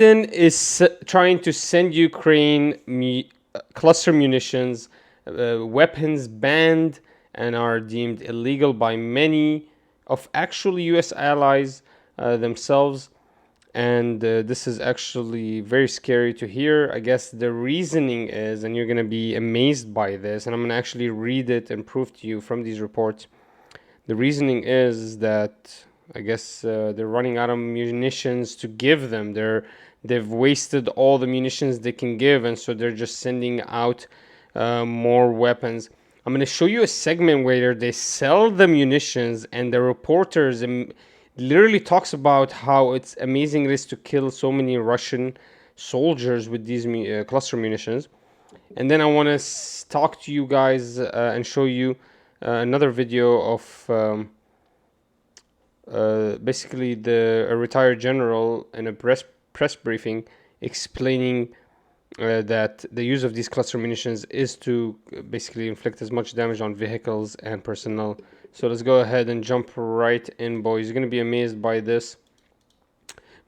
Biden is trying to send Ukraine cluster munitions, weapons banned and are deemed illegal by many of actually U.S. allies themselves. And this is actually very scary to hear. I guess the reasoning is, and you're going to be amazed by this, and I'm going to actually read it and prove to you from these reports. The reasoning is that I guess they're running out of munitions to give them. They've wasted all the munitions they can give, and so they're just sending out more weapons. I'm going to show you a segment where they sell the munitions, and the reporters literally talks about how it's amazing it is to kill so many Russian soldiers with these cluster munitions. And then I want to talk to you guys and show you another video of basically a retired general in a press briefing explaining that the use of these cluster munitions is to basically inflict as much damage on vehicles and personnel. So let's go ahead and jump right in, boys. You're going to be amazed by this.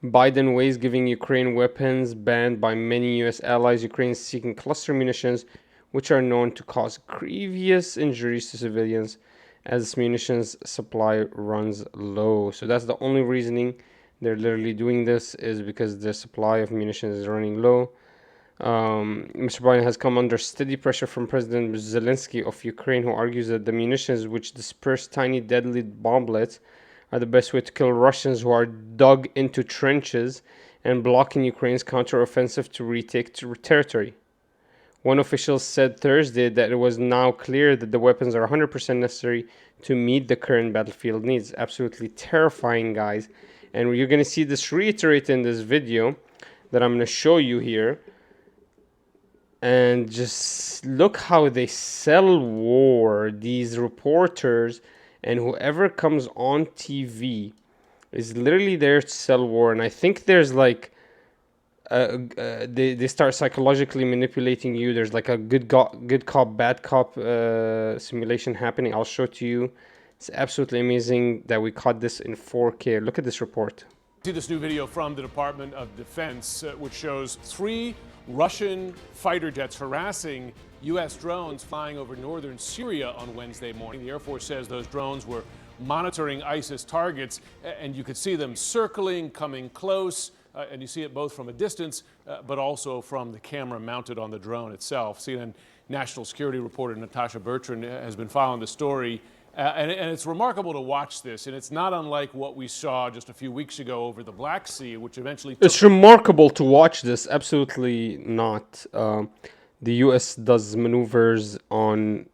Biden weighs giving Ukraine weapons banned by many U.S. allies. Ukraine is seeking cluster munitions, which are known to cause grievous injuries to civilians as munitions supply runs low. So that's the only reasoning they're literally doing this, is because the supply of munitions is running low. Mr. Biden has come under steady pressure from President Zelensky of Ukraine, who argues that the munitions which disperse tiny deadly bomblets are the best way to kill Russians who are dug into trenches and blocking Ukraine's counteroffensive to retake territory. One official said Thursday that it was now clear that the weapons are 100% necessary to meet the current battlefield needs. Absolutely terrifying, guys. And you're going to see this reiterated in this video that I'm going to show you here. And just look how they sell war. These reporters and whoever comes on TV is literally there to sell war. And I think there's like they start psychologically manipulating you. There's like a good cop, bad cop simulation happening. I'll show it to you. It's absolutely amazing that we caught this in 4K. Look at this report. See this new video from the Department of Defense, which shows 3 Russian fighter jets harassing U.S. drones flying over northern Syria on Wednesday morning. The Air Force says those drones were monitoring ISIS targets, and you could see them circling, coming close, and you see it both from a distance, but also from the camera mounted on the drone itself. CNN national security reporter Natasha Bertrand has been following the story. And it's remarkable to watch this, and it's not unlike what we saw just a few weeks ago over the Black Sea, which eventually... It's remarkable to watch this. Absolutely not. The U.S. does maneuvers on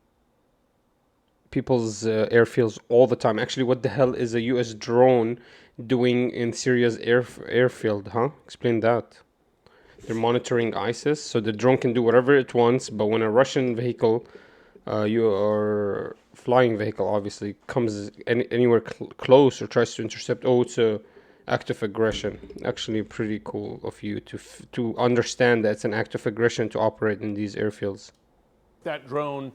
people's airfields all the time. Actually, what the hell is a U.S. drone doing in Syria's airfield, huh? Explain that. They're monitoring ISIS, so the drone can do whatever it wants, but when a Russian vehicle... your flying vehicle obviously comes anywhere close or tries to intercept, it's a act of aggression. Actually pretty cool of you to understand that it's an act of aggression to operate in these airfields. That drone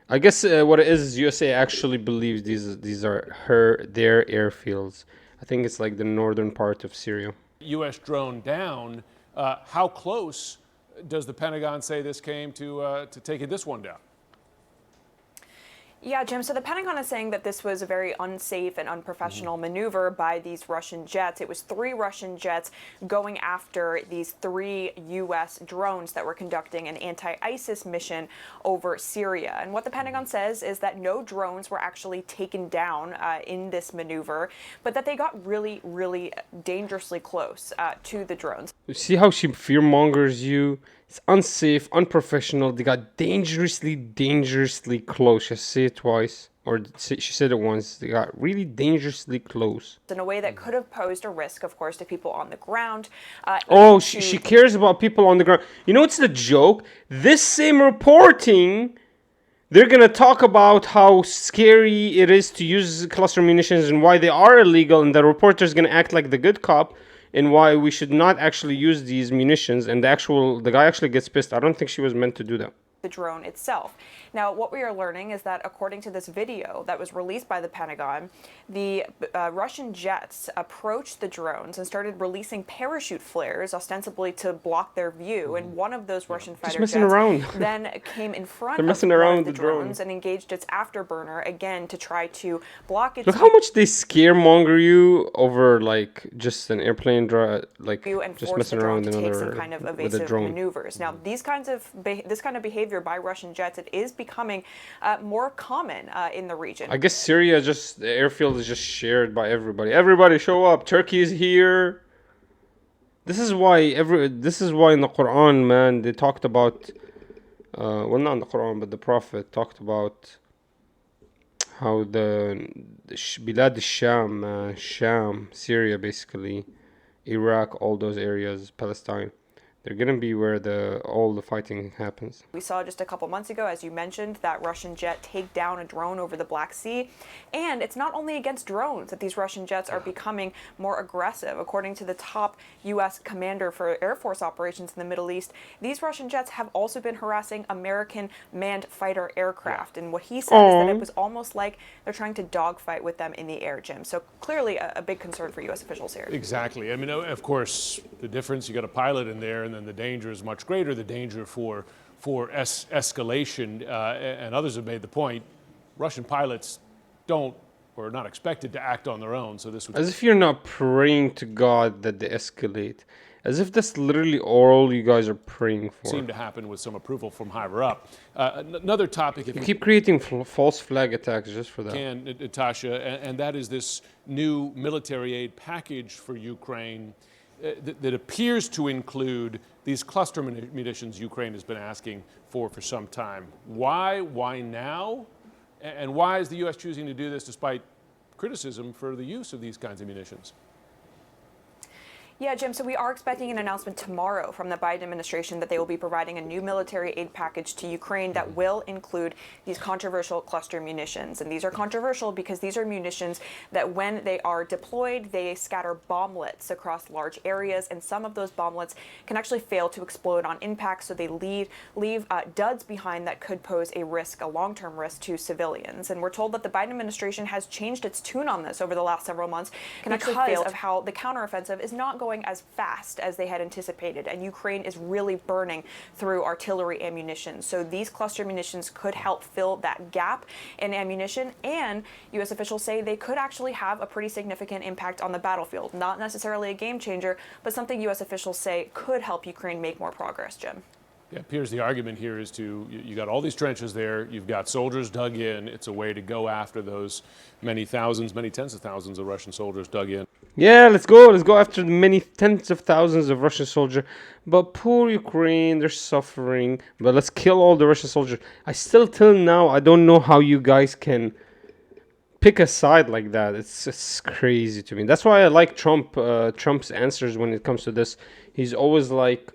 I guess what it is USA actually believes these are their airfields. I think it's like the northern part of Syria. U.S. drone down. How close does the Pentagon say this came to taking this one down? Yeah, Jim, so the Pentagon is saying that this was a very unsafe and unprofessional maneuver by these Russian jets. It was 3 Russian jets going after these 3 U.S. drones that were conducting an anti-ISIS mission over Syria. And what the Pentagon says is that no drones were actually taken down in this maneuver, but that they got really, really dangerously close to the drones. You see how she fearmongers you? It's unsafe, unprofessional. They got dangerously close. She said it twice, or she said it once. They got really dangerously close. In a way that could have posed a risk, of course, to people on the ground. She cares about people on the ground. You know what's the joke? This same reporting, they're going to talk about how scary it is to use cluster munitions and why they are illegal, and the reporter's going to act like the good cop and why we should not actually use these munitions, and the guy actually gets pissed. I don't think she was meant to do that. the drone itself. Now, what we are learning is that according to this video that was released by the Pentagon, the Russian jets approached the drones and started releasing parachute flares, ostensibly to block their view. And one of those Russian fighter jets then came in front of one of the drones and engaged its afterburner again to try to block its. Look how much they scaremonger you over like just an airplane like and just messing around with another kind of evasive maneuvers. Now, this kind of behavior by Russian jets, it is becoming more common in the region. I guess Syria, just the airfield is just shared by everybody. Everybody show up. Turkey is here. This is why in the Quran, man, they talked about well, not in the Quran, but the Prophet talked about how the Bilad al-Sham, Sham, Syria basically, Iraq, all those areas, Palestine, they're going to be where all the fighting happens. We saw just a couple months ago, as you mentioned, that Russian jet take down a drone over the Black Sea. And it's not only against drones that these Russian jets are becoming more aggressive. According to the top U.S. commander for Air Force operations in the Middle East, these Russian jets have also been harassing American manned fighter aircraft. And what he said is that it was almost like they're trying to dogfight with them in the air, Jim. So clearly a big concern for U.S. officials here. Exactly. I mean, of course, the difference, you got a pilot in there, and then the danger is much greater. The danger for escalation, and others have made the point, Russian pilots don't or are not expected to act on their own. So this would, as if you're not praying to God that they escalate, as if that's literally all you guys are praying for. Seem to happen with some approval from higher up. Another topic, if you keep creating false flag attacks just for that. Natasha, and that is this new military aid package for Ukraine that appears to include these cluster munitions Ukraine has been asking for some time. Why? Why now? And why is the U.S. choosing to do this despite criticism for the use of these kinds of munitions? Yeah, Jim, so we are expecting an announcement tomorrow from the Biden administration that they will be providing a new military aid package to Ukraine that will include these controversial cluster munitions. And these are controversial because these are munitions that when they are deployed, they scatter bomblets across large areas. And some of those bomblets can actually fail to explode on impact. So they leave duds behind that could pose a risk, a long-term risk to civilians. And we're told that the Biden administration has changed its tune on this over the last several months because of how the counteroffensive is not going as fast as they had anticipated, and Ukraine is really burning through artillery ammunition. So these cluster munitions could help fill that gap in ammunition, and U.S. officials say they could actually have a pretty significant impact on the battlefield. Not necessarily a game changer, but something U.S. officials say could help Ukraine make more progress, Jim. Yeah, it appears the argument here is you got all these trenches there, you've got soldiers dug in, it's a way to go after those many thousands, many tens of thousands of Russian soldiers dug in. Yeah, let's go after the many tens of thousands of Russian soldiers. But poor Ukraine, they're suffering. But let's kill all the Russian soldiers. I still, till now, I don't know how you guys can pick a side like that. It's crazy to me. That's why I like Trump's answers when it comes to this. He's always like,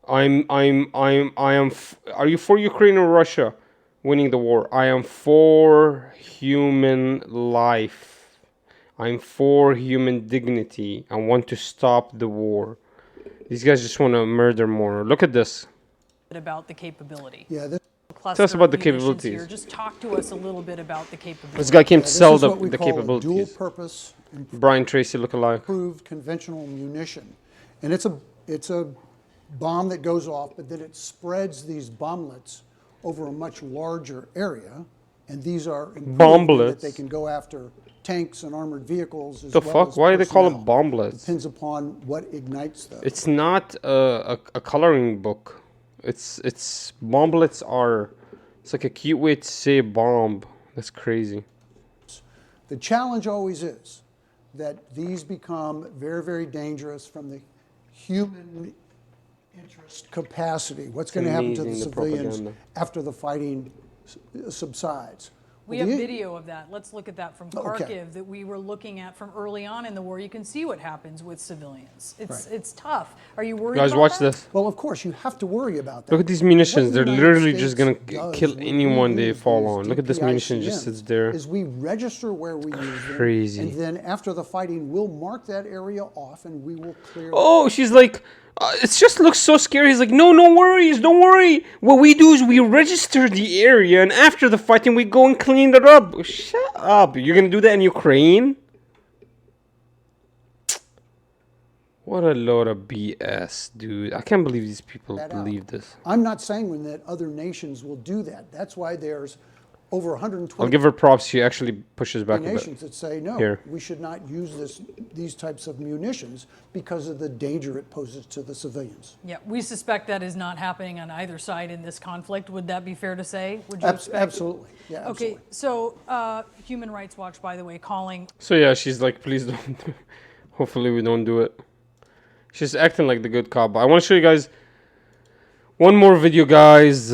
I am. Are you for Ukraine or Russia winning the war? I am for human life. I'm for human dignity. I want to stop the war. These guys just want to murder more. Look at this. About the capability. Yeah. Tell us about the capabilities. Here. Just talk to us a little bit about the capabilities. This guy came to sell the call capabilities. Dual purpose, Brian Tracy lookalike. Improved conventional munition, and it's a bomb that goes off, but then it spreads these bomblets over a much larger area, and these are bomblets that they can go after tanks and armored vehicles. The fuck? Why do they call them bomblets? Depends upon what ignites them. It's not a coloring book. It's bomblets are. It's like a cute way to say bomb. That's crazy. The challenge always is that these become very, very dangerous from the human interest capacity. What's going to happen to the civilians after the fighting subsides? We have video of that. Let's look at that from Kharkiv that we were looking at from early on in the war. You can see what happens with civilians. It's tough. Are you worried guys, about watch that? this. Well, of course, you have to worry about that. Look at these munitions. They're literally just going to kill anyone they fall on. Look at this munition just sits there. Is we register where we use them. Crazy. And then after the fighting, we'll mark that area off and we will clear. Oh, she's like, It just looks so scary. He's like, no, no worries, don't worry. What we do is we register the area, and after the fighting, we go and clean it up. Shut up. You're going to do that in Ukraine? What a load of BS, dude. I can't believe these people believe this. I'm not saying that other nations will do that. That's why there's over 120 I'll give her props. She actually pushes back a bit. nations that say, no, Here. we should not use these types of munitions because of the danger it poses to the civilians. Yeah, we suspect that is not happening on either side in this conflict. Would that be fair to say? Would you expect? Absolutely. Yeah, absolutely. Okay, so Human Rights Watch, by the way, calling. So yeah, she's like, please don't. Hopefully we don't do it. She's acting like the good cop. I want to show you guys one more video, guys.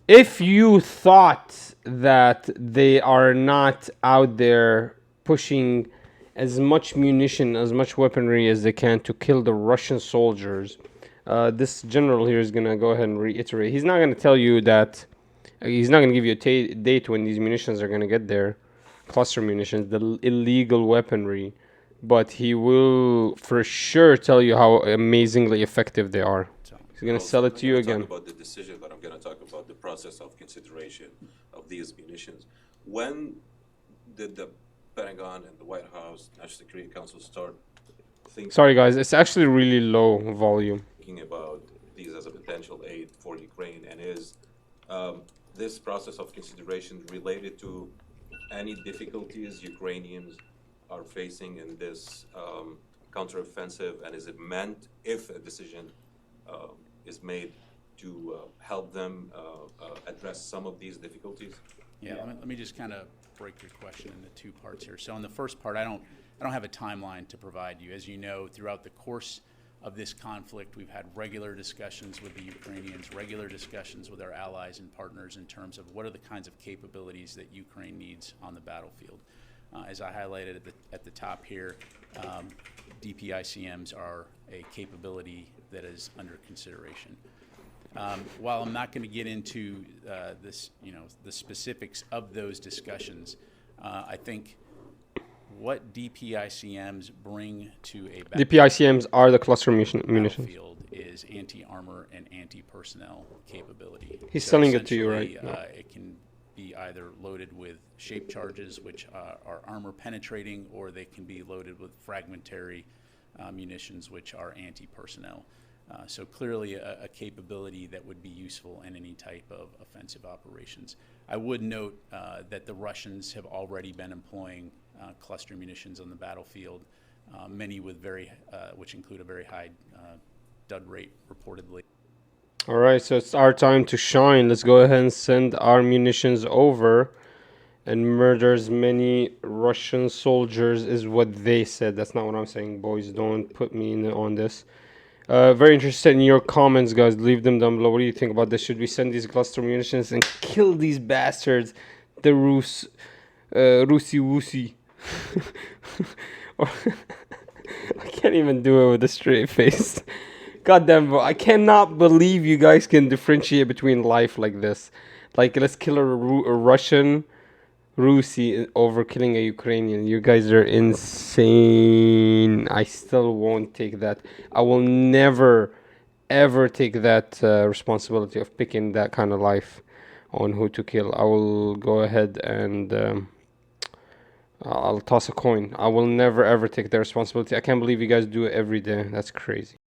If you thought that they are not out there pushing as much munition, as much weaponry as they can to kill the Russian soldiers, this general here is going to go ahead and reiterate. He's not going to tell you that, he's not going to give you a date when these munitions are going to get there, cluster munitions, the illegal weaponry, but he will for sure tell you how amazingly effective they are. He's going to sell it to you again. Talk about the decision, but I'm going to talk about the process of consideration of these munitions. When did the Pentagon and the White House, National Security Council start thinking? Sorry guys, it's actually really low volume. Thinking about these as a potential aid for Ukraine, and is this process of consideration related to any difficulties Ukrainians are facing in this counteroffensive, and is it meant, if a decision is made, to help them address some of these difficulties? Yeah, let me just kind of break your question into two parts here. So in the first part, I don't have a timeline to provide you. As you know, throughout the course of this conflict, we've had regular discussions with the Ukrainians, regular discussions with our allies and partners in terms of what are the kinds of capabilities that Ukraine needs on the battlefield. As I highlighted at the top here, DPICMs are a capability that is under consideration. While I'm not going to get into the specifics of those discussions, I think what DPICMs bring to a DPICMs are the cluster munitions. battlefield is anti-armor and anti-personnel capability. He's So selling it to you, essentially, right? It can be either loaded with shape charges, which are armor penetrating, or they can be loaded with fragmentary munitions, which are anti-personnel. So clearly a capability that would be useful in any type of offensive operations. I would note that the Russians have already been employing cluster munitions on the battlefield, many with which include a very high dud rate reportedly. All right, so it's our time to shine. Let's go ahead and send our munitions over and murder as many Russian soldiers is what they said. That's not what I'm saying, boys. Don't put me on this. Very interested in your comments, guys. Leave them down below. What do you think about this? Should we send these cluster munitions and kill these bastards? The Rusi Wusi. I can't even do it with a straight face. Goddamn, bro. I cannot believe you guys can differentiate between life like this. Like, let's kill a Russian Rusi over killing a Ukrainian. You guys are insane. I still won't take that. I will never, ever take that responsibility of picking that kind of life on who to kill. I will go ahead and I'll toss a coin. I will never, ever take that responsibility. I can't believe you guys do it every day. That's crazy.